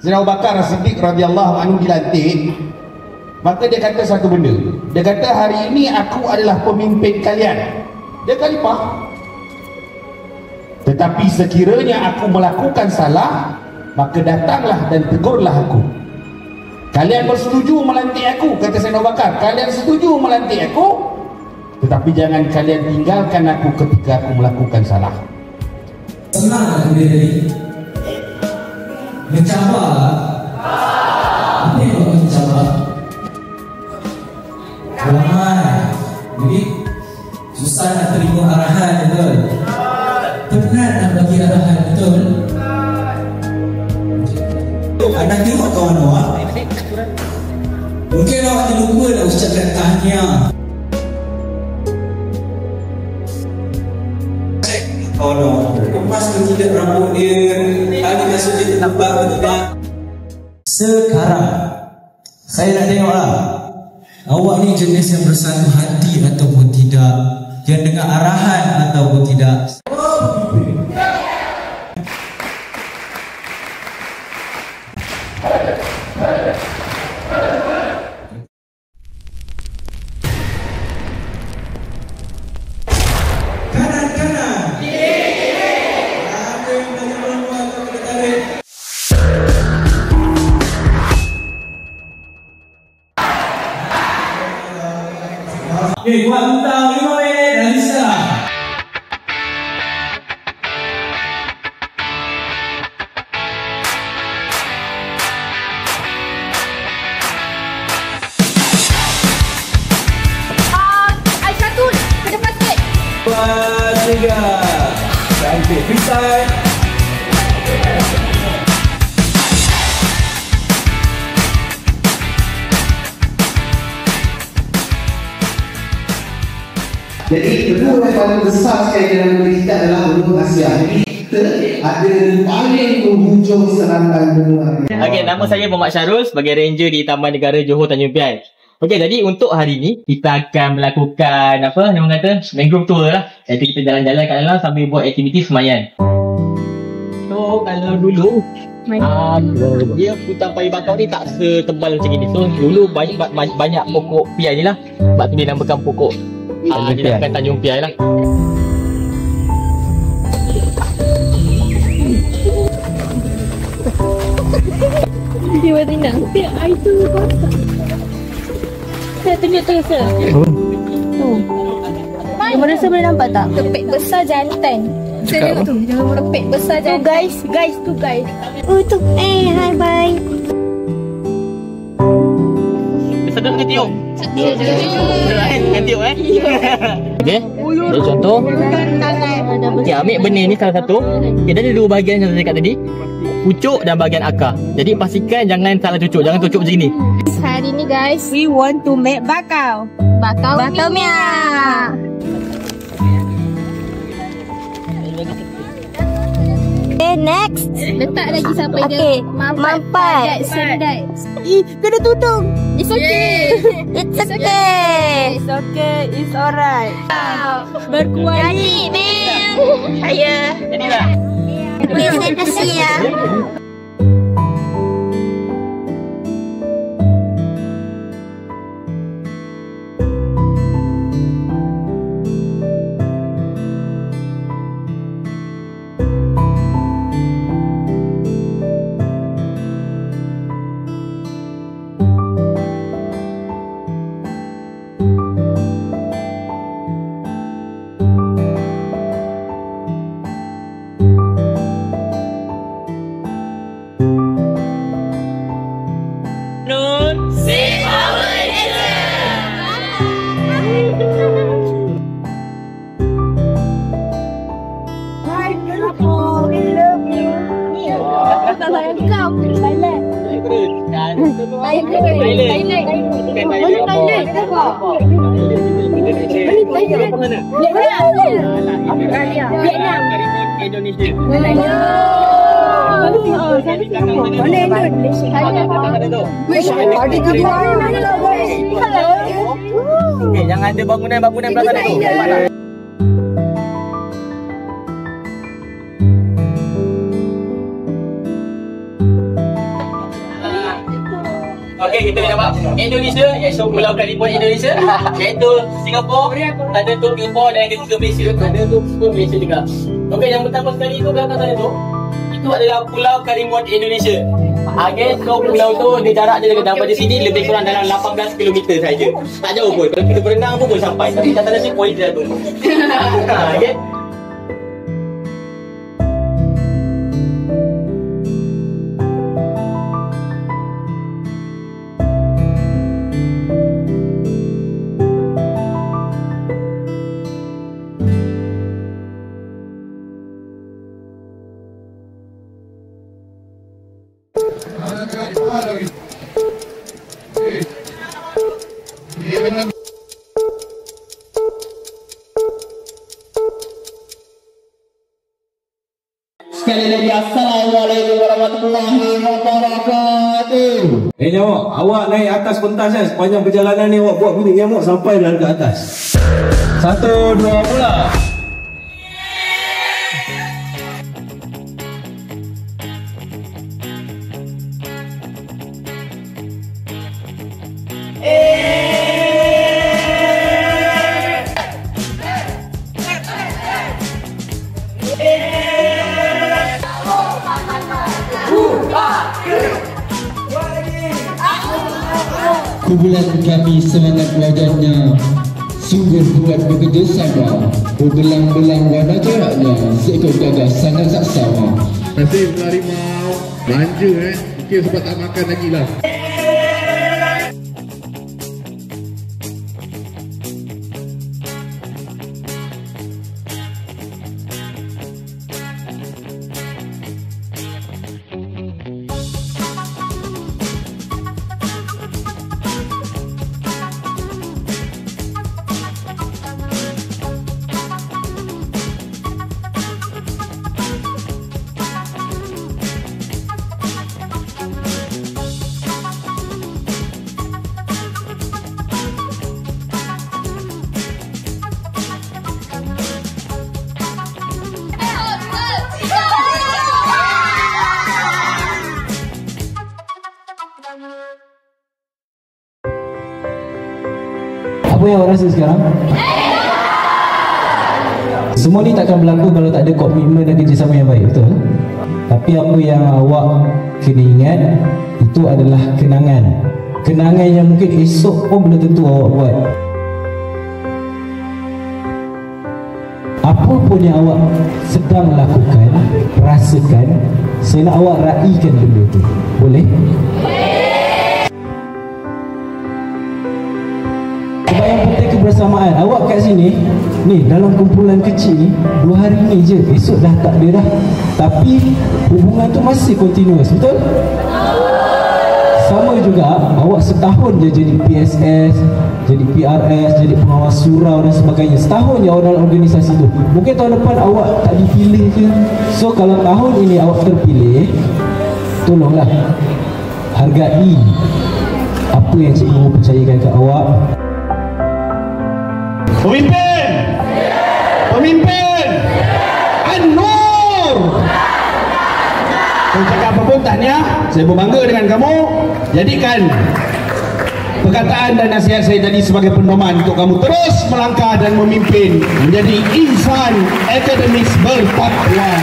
Sayyidina Abu Bakar As-Siddiq radhiyallahu anhu dilantik, maka dia kata satu benda. Dia kata, hari ini aku adalah pemimpin kalian. Dia khalifah. Tetapi sekiranya aku melakukan salah, maka datanglah dan tegurlah aku. Kalian bersetuju melantik aku, kata Sayyidina Abu Bakar. Kalian setuju melantik aku, tetapi jangan kalian tinggalkan aku ketika aku melakukan salah. Senang dia tadi mencabar. Apa yang buat mencabar? Ramai. Jadi susah nak terima arahan, betul? Penat nak bagi arahan, betul? Anda tengok kawan awak, mungkin awak terlupa nak ucapkan tahniah. Kawan awak kemas ke tidak rambut dia, tadi masuk dia tempat ke tidak. Sekarang saya nak tengok lah, awak ni jenis yang bersatu hati ataupun tidak, yang dengar arahan ataupun tidak. Buat hutang 5 minit dah bisa. Aisyah ke depan sikit. 2, 3. Cantik. Freestyle. Jadi benua yang paling besar sekali dalam negeri kita adalah benua Asia. Jadi kita ada paling penghujung selatan benua. Okey, nama saya Muhammad Syarul sebagai Ranger di Taman Negara Johor Tanjung Piai. Okey, jadi untuk hari ni kita akan melakukan apa yang kata mangrove tour lah. Jadi kita jalan-jalan kat dalam sambil buat aktiviti semayan. So kalau dulu dia hutan paya bakau ni tak setebal macam ni. So dulu banyak pokok piai ni lah. Sebab tu dia namakan pokok dinamakan Tanjung Piai lah. Dia buat tindak. Biar air tu basah. Saya tunjuk tu rasa. Tu. Kamu rasa boleh nampak tak? Kepek besar jantan. Saya tu. Kepek besar jantan. Tu guys. Oh tu. Hi bye. Sedut ke tiup? Kan tiup Okey. Jadi contoh okay, ambil benih ni salah satu. Okay, dia ada dua bahagian yang saya cakap tadi, pucuk dan bahagian akar. Jadi pastikan jangan salah cucuk. Jangan cucuk macam ni. Hari ni guys, we want to make bakau. Bakau minyak. Okay, next. Letak lagi sampai ke mampat. Sedap. Kena tutup. It's okay. It's okay. It's okay. It's alright. Berkuat. Jadi, Mel. Saya. Jadilah. Terima kasih ya. Jangan ada bangunan-bangunan belakang tu. Okey, kita nampak Indonesia, iaitu Pulau Karimun Indonesia, iaitu Singapura, ada tu Singapura dan yang ketiga Malaysia, ada tu Malaysia juga. Okey, yang pertama sekali tu belakang sana tu, itu adalah Pulau Karimun Indonesia. Okey, so pulau tu dia jarak dia daripada sini lebih kurang dalam 18 km saja. Tak jauh pun. Kalau kita berenang pun boleh sampai. Tapi kat sana ni polis dia tu. Okey. Sekali lagi Assalamualaikum warahmatullahi wabarakatuh. Nyamuk, awak naik atas pentas kan. Sepanjang perjalanan ni awak buat bunyi nyamuk sampai lah ke atas. 1, 2 pula. Kumpulan kami semangat wajahnya, sungguh buat bekerja sama, berbelang-belang warna coraknya, seekor gagah sangat saksama. Nasib harimau manja mungkin sebab tak makan lagi lah. Apa yang awak rasa sekarang? Semua ni takkan berlaku kalau tak ada komitmen dan kerjasama yang baik, betul? Tapi apa yang awak kena ingat, itu adalah kenangan. Kenangan yang mungkin esok pun belum tentu awak buat. Apa pun yang awak sedang lakukan, rasakan, saya nak awak raikan benda tu. Boleh? Sebab yang penting kebersamaan. Awak kat sini, ni dalam kumpulan kecil ni 2 hari ni je, esok dah tak ada dah. Tapi hubungan tu masih continuous, betul? Sama juga, awak setahun je jadi PSS, jadi PRS, jadi pengawas surau dan sebagainya. Setahun je awak dalam organisasi tu. Mungkin tahun depan awak tak dipilih ke. So kalau tahun ini awak terpilih, tolonglah hargai apa yang cikgu percayakan ke awak. Pemimpin! Pemimpin! An-Nur! Kau cakap apa pun tahniah, saya berbangga dengan kamu. Jadikan perkataan dan nasihat saya tadi sebagai pendoman untuk kamu terus melangkah dan memimpin menjadi insan akademis bertakwa.